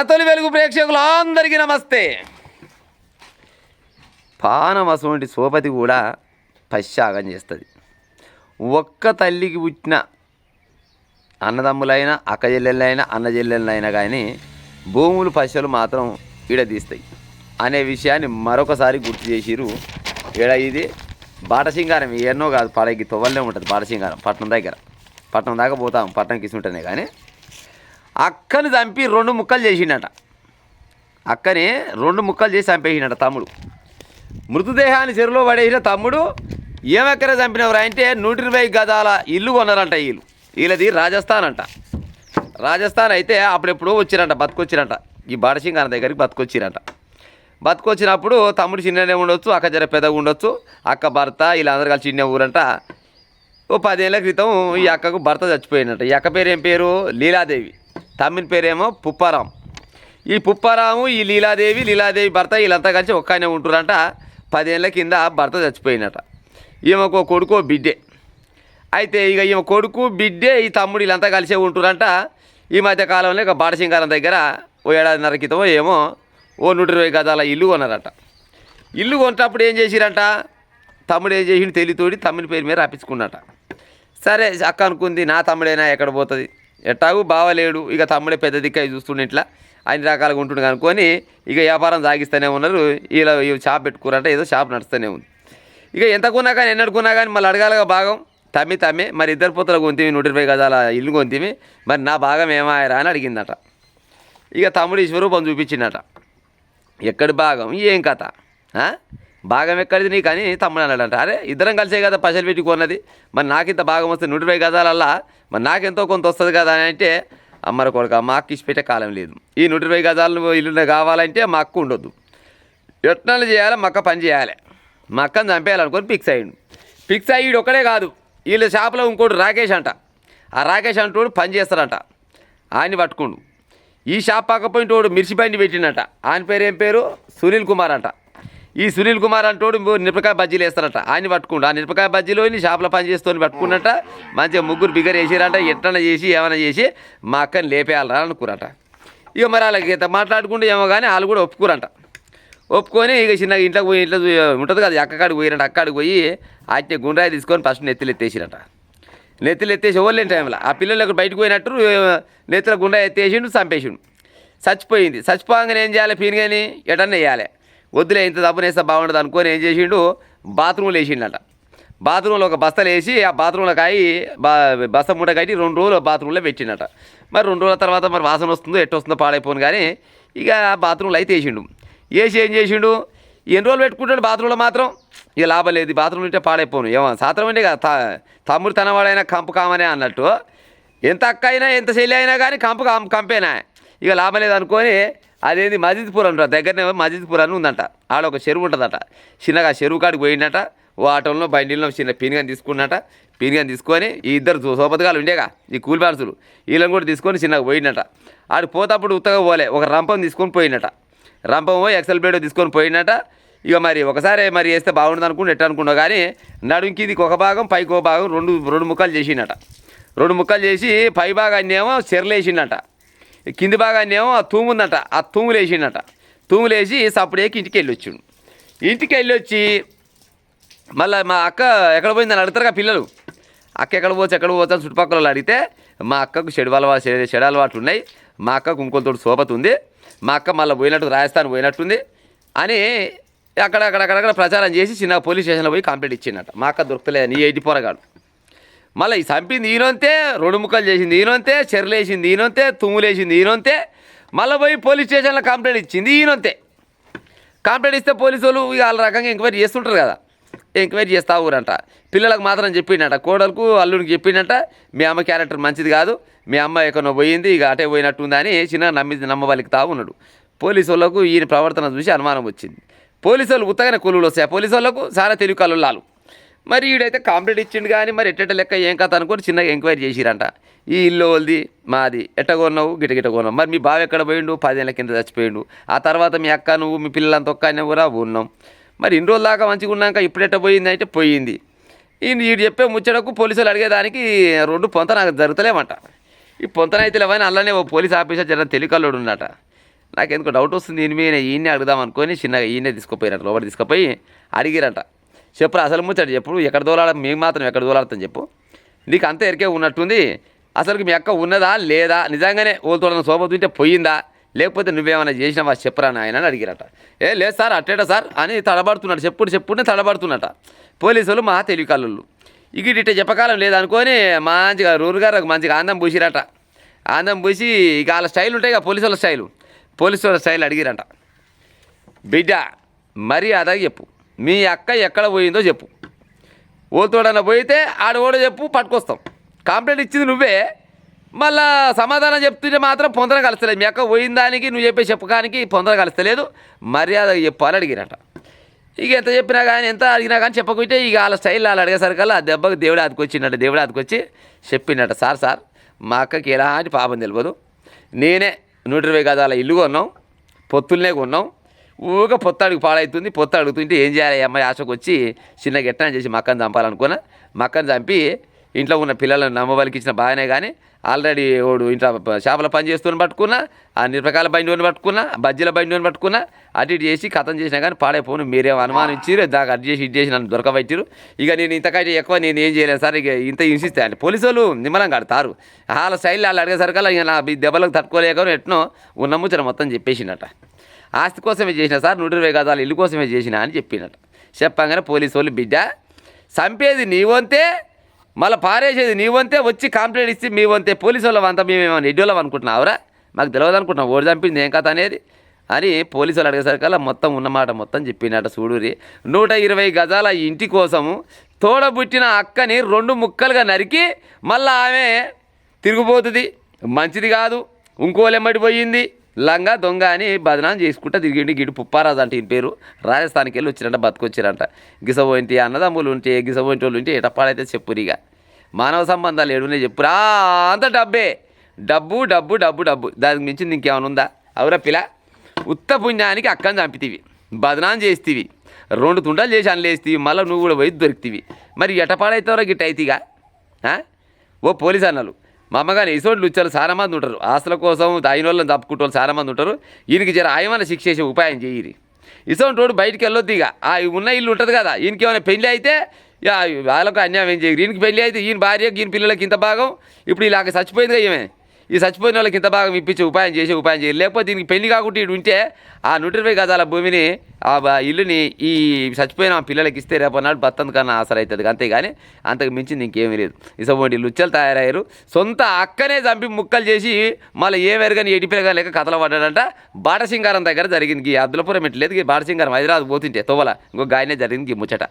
మన తొలి వెలుగు ప్రేక్షకులందరికీ నమస్తే. పానం అటువంటి సోపతి కూడా పశ్చాగం చేస్తుంది. ఒక్క తల్లికి పుట్టిన అన్నదమ్ములైనా అక్క చెల్లెళ్ళైనా అన్న చెల్లెళ్ళైనా కానీ భూములు పశువులు మాత్రం ఈడదీస్తాయి అనే విషయాన్ని మరొకసారి గుర్తు చేసిరు. ఇది బాటసింగారం ఎన్నో కాదు, పడకి తొవ్వలనే ఉంటుంది బాటసింగారం. పట్నం దాకా పోతాం, పట్నం కిసుంటేనే. కానీ అక్కని చంపి 2 ముక్కలు చేసిండట. అక్కని 2 ముక్కలు చేసి చంపేసిండట తమ్ముడు. మృతదేహాన్ని చెరువులో పడేసిన తమ్ముడు ఏమెక్కడ చంపినవరా అంటే 120 గజాల ఇల్లు కొన్నారంట. వీళ్ళది రాజస్థాన్ అంట. రాజస్థాన్ అయితే అప్పుడెప్పుడో వచ్చిరంట, బతుకొచ్చిరంట. ఈ బాటసింగారం దగ్గరికి బతుకొచ్చినప్పుడు తమ్ముడు చిన్ననే ఉండొచ్చు, అక్క జర పెద్దగా ఉండొచ్చు. అక్క భర్త వీళ్ళందరూ కలిసి చిన్న ఊరంట. ఓ 10 ఏళ్ళ క్రితం ఈ అక్కకు భర్త చచ్చిపోయినట్ట. ఈ అక్క పేరు ఏం పేరు? లీలాదేవి. తమ్మిని పేరేమో పుప్పారాం. ఈ పుప్పారాము ఈ లీలాదేవి భర్త వీళ్ళంతా కలిసి ఒక్కనే ఉంటురంట. 10 ఏళ్ళ కింద భర్త చచ్చిపోయినట. ఈమెకు కొడుకు బిడ్డే. అయితే ఇక ఈమె కొడుకు బిడ్డే ఈ తమ్ముడు వీళ్ళంతా కలిసే ఉంటురంట. ఈ మధ్య కాలంలో ఇక బాటసింగారం దగ్గర ఓ 1.5 ఏళ్ళ క్రితం ఏమో ఓ 120 గజాల ఇల్లు కొన్నారట. ఇల్లు కొన్నప్పుడు ఏం చేసిరంట, తమ్ముడు ఏం చేసిండు తెలితోడి తమ్ముని పేరు మీద రాపించుకున్నట. సరే అక్క అనుకుంది, నా తమ్ముడైనా ఎక్కడ పోతుంది, ఎట్టాగు బావలేడు, ఇక తమ్ముడే పెద్ద దిక్కై చూస్తుండే ఇట్లా అన్ని రకాలుగా ఉంటుండే అనుకొని ఇక వ్యాపారం సాగిస్తూనే ఉన్నారు. ఇలా షాప్ పెట్టుకున్నారంట, ఏదో షాప్ నడుస్తూనే ఉంది. ఇక ఎంత కొన్నా కానీ ఎన్నడుకున్నా కానీ మళ్ళీ అడగాలిగా భాగం. తమ్మి మరి 2 పొత్తులు కొంతిమి, 120 గజాల ఇల్లు కొంతిమి, మరి నా భాగం ఏమాయరా అని అడిగిందట. ఇక తమ్ముడు ఈశ్వరూపం చూపించిందట. ఎక్కడి భాగం, ఏం కథ, భాగం ఎక్కడిది నీకు అని తమ్ముడు అన్నాడంట. అరే ఇద్దరం కలిసే కదా పైసలు పెట్టి కొన్నది, మరి నాకింత భాగం వస్తే 120 గజాలల్లా మరి నాకెంతో కొంత వస్తుంది కదా అని అంటే, అమ్మర కొడుక మా అక్క ఇచ్చి పెట్టే కాలం లేదు, ఈ 120 గజాలు ఇల్లు కావాలంటే మా అక్క ఉండొద్దు, ఎట్నాలు చేయాలి, మా అక్క పని చేయాలి, మా అక్కని చంపేయాలనుకొని ఫిక్స్ అయ్యాడు. ఒక్కడే కాదు, వీళ్ళ షాపులో ఇంకోటి రాకేష్ అంట. ఆ రాకేష్ అంటోడు పని చేస్తారంట. ఆయన్ని పట్టుకుండు. ఈ షాప్ పక్కపోయినోడు మిర్చి బండి పెట్టినట. ఆయన పేరు ఏం పేరు? సునీల్ కుమార్ అంట. ఈ సునీల్ కుమార్ అంటోడు మిరపకాయ బజ్జీలు వేస్తారట. ఆయన పట్టుకుండు. ఆ మిరపకాయ బజ్జీలోని షాపులో పని చేస్తూ పట్టుకున్నట్ట. మంచిగా ముగ్గురు బిగ్గర వేసారంట. ఎట్లన్నా చేసి ఏమైనా చేసి మా అక్కని లేపేయాలరా అనుకురట. ఇక మరి అలాగే మాట్లాడుకుంటూ ఏమో కానీ వాళ్ళు కూడా ఒప్పుకొని ఇక చిన్నగా ఇంట్లోకి పోయి, ఇంట్లో ఉంటుంది కదా అక్కడికి పోయినట్టు. అక్కడికి పోయి అయితే గుండ్రాయి తీసుకొని ఫస్ట్ నెత్తిలు ఎత్తేసి ఓన్లేని టైంలో ఆ పిల్లలు బయటకు పోయినట్టు నెత్తిలో గుండ్రాయి ఎత్తేసిండు, చంపేసిండు. చచ్చిపోయింది. చచ్చిపోగానే ఏం చేయాలి, పీనుగాని ఎటన్నా వేయాలి. వద్దులే ఇంత దబ్బునేస్తే బాగుండదు అనుకొని ఏం చేసిండు, బాత్రూంలో వేసిండట. బాత్రూంలో ఒక బస్తలు వేసి ఆ బాత్రూంలో కాయి బస్త మూట కట్టి 2 రోజులు బాత్రూంలో పెట్టిండట. మరి 2 రోజుల తర్వాత మరి వాసన వస్తుందో ఎట్టొస్తుందో పాడైపోను కానీ ఇక బాత్రూంలో అయితే వేసి ఏం చేసిండు, ఎన్ని రోజులు పెట్టుకుంటాడు బాత్రూంలో మాత్రం. ఇక లాభం లేదు, బాత్రూంలో ఉంటే పాడైపోను. ఏమో సాత్రం అంటే కదా తమ్ముడు తనవాడైనా కంపు కామనే అన్నట్టు. ఎంత అక్క అయినా ఎంత చెల్లి అయినా కానీ కంపేనా. ఇక లాభం లేదు అనుకొని అదేంది మజిద్పూర్ అంటారు, దగ్గరనే మజిద్పూర్ అని ఉందంట. ఆడ ఒక చెరువు ఉంటుందట. చిన్నగా చెరువు కాడికి పోయిందట. ఓ ఆటోలో బండిలో చిన్న పీనుగాని తీసుకున్నట. పీనుగాని తీసుకొని ఈ ఇద్దరు సోపతగాలు ఉండేగా ఈ కూలి బాన్సులు వీళ్ళని కూడా తీసుకొని చిన్నగా పోయిందట. ఆడు పోతప్పుడు ఉత్తగా పోలే, ఒక రంపం తీసుకొని పోయినట. రంపం పోయి ఎక్సెల్ బేడో తీసుకొని పోయినట. ఇక మరి ఒకసారి మరి వేస్తే బాగుంటుంది అనుకుంటే ఎట్లా అనుకున్నావు కానీ నడుంకిది ఒక భాగం పైకి ఒక భాగం రెండు ముక్కలు చేసిండట. 2 ముక్కలు చేసి పై భాగాన్ని ఏమో చెరలు వేసిండట. కింది భాగాన్ని ఏమో తూము ఉందట, ఆ తూములు వేసిండట. తూములు వేసి సప్పుడేకి ఇంటికి వెళ్ళొచ్చి మళ్ళీ మా అక్క ఎక్కడ పోయిందని అడుగుతారుగా పిల్లలు. అక్క ఎక్కడ పోవచ్చు అని చుట్టుపక్కల వాళ్ళు అడిగితే మా అక్కకు చెడు అలవాట్లు ఉన్నాయి, మా అక్కకు ఇంకొకరితో సోపతి ఉంది, మా అక్క మళ్ళీ పోయినట్టు రాజస్థాన్ పోయినట్టుంది అని అక్కడక్కడ ప్రచారం చేసి చిన్న పోలీస్ స్టేషన్లో పోయి కంప్లైంట్ ఇచ్చిందట. మా అక్క దొరకలేదు నీ 80 పోరగాడు. మళ్ళీ ఈ చంపింది ఈయనంతే, 2 ముక్కలు చేసింది ఈయనంతే, చెరలేసింది ఈయనంతే, తుమ్ములేసింది ఈయనంతే, మళ్ళీ పోయి పోలీస్ స్టేషన్లో కంప్లైంట్ ఇచ్చింది ఈయనంతే. కంప్లైంట్ ఇస్తే పోలీసు వాళ్ళు ఇక వాళ్ళ రకంగా ఎంక్వైరీ చేస్తుంటారు కదా, ఎంక్వైరీ చేస్తా ఊరంట. పిల్లలకు మాత్రం చెప్పిండట, కోడలకు అల్లుడికి చెప్పిండట, మీ అమ్మ క్యారెక్టర్ మంచిది కాదు, మీ అమ్మ ఎక్కడో పోయింది, ఇక అటే పోయినట్టుందా అని చిన్న నమ్మవాళ్ళకి ఉన్నాడు. పోలీసు వాళ్ళకు ఈయన ప్రవర్తన చూసి అనుమానం వచ్చింది. పోలీసు వాళ్ళు ఉత్తగానే కొలువులు వస్తాయి. పోలీసు వాళ్ళకు చాలా తెలివి కళ్ళు. మరి వీడైతే కంప్లైంట్ ఇచ్చిండు కానీ మరి ఎట్ట లెక్క ఏం కథ అనుకొని చిన్నగా ఎంక్వైరీ చేసిరంట. ఈ ఇల్లు వాళ్ళది మాది, ఎట్ట కొన్నావు, గిట కొన్నావు, మరి మీ బావ ఎక్కడ పోయిండు, 10 ఏళ్ళ కింద చచ్చిపోయిండు, ఆ తర్వాత మీ అక్క నువ్వు మీ పిల్లలంతా ఒక్కనే కూడా ఉన్నాం, మరి ఇన్ని రోజుల దాకా మంచిగా ఉన్నాక ఇప్పుడు ఎట్ట పోయింది అంటే పోయింది. వీడు చెప్పే ముచ్చటకు పోలీసులు అడిగేదానికి 2 పొంత నాకు జరుగుతలేమంట. ఈ పొంతనైతే లేవని అలానే ఓ పోలీస్ ఆఫీసర్ జర తెలికల్లోడు ఉన్నట. నాకెందుకో డౌట్ వస్తుంది ఈయన మీద ఈయన్నే అడుగుదాం అనుకొని చిన్నగా ఈయనే తీసుకుపోయినట్టు లోపల తీసుకుపోయి అడిగిరంట. చెప్పురా అసలు ముచ్చట చెప్పు, ఎక్కడ దోలాడ మేము మాత్రం ఎక్కడ దోలాడతాం చెప్పు, నీకు అంత ఎరికే ఉన్నట్టుంది, అసలుకి మీ అక్క ఉన్నదా లేదా, నిజంగానే ఓల్తోడన సోపతుంటే పోయిందా, లేకపోతే నువ్వేమైనా చేసినావా చెప్పరా నాయన అని అడిగిరట. లేదు సార్ అట్టేట సార్ అని తడబడుతున్నాడు, చెప్పుడే తడబడుతున్నట. పోలీసు వాళ్ళు మా తెలివి కళ్ళు ఇక ఇట్ట చెప్పకాలం లేదనుకొని మంచిగా రూరుగారు మంచిగా ఆందం పూసిరట. ఆందం పూసి ఇక వాళ్ళ స్టైల్ ఉంటాయి కదా పోలీసు వాళ్ళ స్టైల్ అడిగిరట. బిడ్డ మర్యాదగా చెప్పు, మీ అక్క ఎక్కడ పోయిందో చెప్పు, ఓతోడన్న పోయితే ఆడోడో చెప్పు పట్టుకొస్తాం, కంప్లైంట్ ఇచ్చింది నువ్వే, మళ్ళా సమాధానం చెప్తుంటే మాత్రం పొందన కలుస్తలేదు, మీ అక్క పోయిన దానికి నువ్వు చెప్పే చెప్పడానికి పొందన కలుస్తలేదు, మర్యాదగా చెప్పు అని అడిగిరట. ఇక ఎంత చెప్పినా కానీ ఎంత అడిగినా కానీ చెప్పకుంటే ఇక వాళ్ళ స్టైల్ వాళ్ళు అడిగేసరికల్లా ఆ దెబ్బకి దేవుడు అతుకొచ్చి చెప్పిండట. సార్ మా అక్కకి ఎలాంటి పాపం తెలియదు, నేనే 120 గజాల ఇల్లు కొన్నాం, పొత్తులనే కొన్నాం, ఊగా పొత్తు అడుగు పాడవుతుంది, పొత్తు అడుగుతుంటే ఏం చేయాలి అమ్మాయి ఆశకు వచ్చి చిన్న గెట్టన చేసి మక్కను చంపాలనుకున్నా, మక్కను చంపి ఇంట్లో ఉన్న పిల్లలను నమ్మబలికి ఇచ్చిన బాగానే కానీ ఆల్రెడీ ఓడు ఇంట్లో చేపల పని చేస్తుని పట్టుకున్నా, ఆ నిరపకాయల బండిని పట్టుకున్నా, బజ్జీల బండిని పట్టుకున్నా, అటు ఇటు చేసి కథం చేసినా కానీ పాడైపోను, మీరేం అనుమానించారు దాకా అటు చేసి ఇటు చేసి నన్ను దొరకబట్టారు. ఇక నేను ఇంతకంటే ఎక్కువ నేను ఏం చేయలేను సార్, ఇక ఇంత హింసిస్తే అంటే పోలీసు వాళ్ళు నిమ్మలంగా ఆడతారు, వాళ్ళ స్టైల్ వాళ్ళు అడిగేసరికల్లా ఇక నా దెబ్బలకు తట్టుకోలేక ఎట్నో ఉన్న ముచ్చట మొత్తం చెప్పేసినట. ఆస్తి కోసమే చేసిన సార్, 120 గజాల ఇల్లు కోసమే చేసిన అని చెప్పినట్టు. చెప్పగానే పోలీసు వాళ్ళు బిడ్డ చంపేది నీ వంతే, మళ్ళీ పారేసేది నీ వంతే, వచ్చి కంప్లైంట్ ఇచ్చి మీ వంతే, పోలీసు వాళ్ళం అంతా మేమేమన్నా ఎడ్డోళ్ళం అనుకుంటున్నావురా, మాకు తెలియదు అనుకుంటున్నాం ఓడి చంపింది ఏం కథ అనేది అని పోలీసు వాళ్ళు అడిగేసరికల్లా మొత్తం ఉన్నమాట మొత్తం చెప్పినట్టు. చూడురి 120 గజాల ఇంటి కోసము తోడబుట్టిన అక్కని 2 ముక్కలుగా నరికి మళ్ళీ ఆమె తిరిగిపోతుంది, మంచిది కాదు, ఇంకోలెమ్మడి పోయింది, లంగా దొంగ అని బదనాం చేసుకుంటా తిరిగిండి. గిడు పుప్పారాజు అంటే ఈయన పేరు, రాజస్థాన్కి వెళ్ళి వచ్చిరంట, బతుకొచ్చారంట. గిసబోయింటి అన్నదమ్ములు ఉంటే గిసబోయింటి వాళ్ళు ఉంటే ఎటప్పాడైతే చెప్పురిగా మానవ సంబంధాలు ఏడునే చెప్పురా, అంత డబ్బు దానికి మించి ఇంకేమైనా ఉందా? అవురా పిల్ల, ఉత్త పుణ్యానికి అక్కని చంపితివి, బదనాం చేస్తీవి, 2 తుంటలు చేసి అనలేస్తీవి, మళ్ళీ నువ్వు కూడా పోయి దొరికితివి, మరి ఎటపాడైతావరా గిట్ట అయితేగా? ఓ పోలీసు అన్నలు మా అమ్మగాని ఇసోట్లు వచ్చారు చాలా మంది ఉంటారు, ఆస్తుల కోసం అయిన వాళ్ళని తప్పుకుంటే వాళ్ళు చాలా మంది ఉంటారు, ఈయనకి జర ఆయమని శిక్ష చేసే ఉపాయం చేయరు. ఇసోంటి రోడ్డు బయటికి వెళ్ళొద్దు, ఇక ఉన్న ఇల్లు ఉంటుంది కదా, ఈయనకి ఏమైనా పెళ్ళి అయితే వాళ్ళకు అన్యాయం ఏం చేయరు, ఈయనకి పెళ్ళి అయితే ఈయన భార్యకి ఈయన పిల్లలకి ఇంత భాగం, ఇప్పుడు ఇలాగ చచ్చిపోయిందిగా ఈమె, ఈ చచ్చిపోయిన వాళ్ళకి ఇంత భాగం ఇప్పించే ఉపాయం చేయరు, లేకపోతే దీనికి పెళ్లి కాకుండా ఇటు ఉంటే ఆ 120 గజాల భూమిని ఆ ఇల్లుని ఈ చచ్చిపోయిన పిల్లలకి ఇస్తే రేపు నాడు బతంది కన్నా ఆసర అవుతుంది, అంతేగాని అంతకు మించింది ఇంకేమీ లేదు. ఇసోంటి లుచ్చలు తయారయ్యారు, సొంత అక్కనే చంపి ముక్కలు చేసి మళ్ళీ ఏ వెరగని ఎడిపిరగా లేక కథలు పడ్డాడంట. బాటసింగారం దగ్గర జరిగింది, అబ్దులపురం ఎట్లేదు, బాటసింగారం హైదరాబాద్ పోతుంటే తోవల ఇంకో గాయనే జరిగింది ముచ్చట.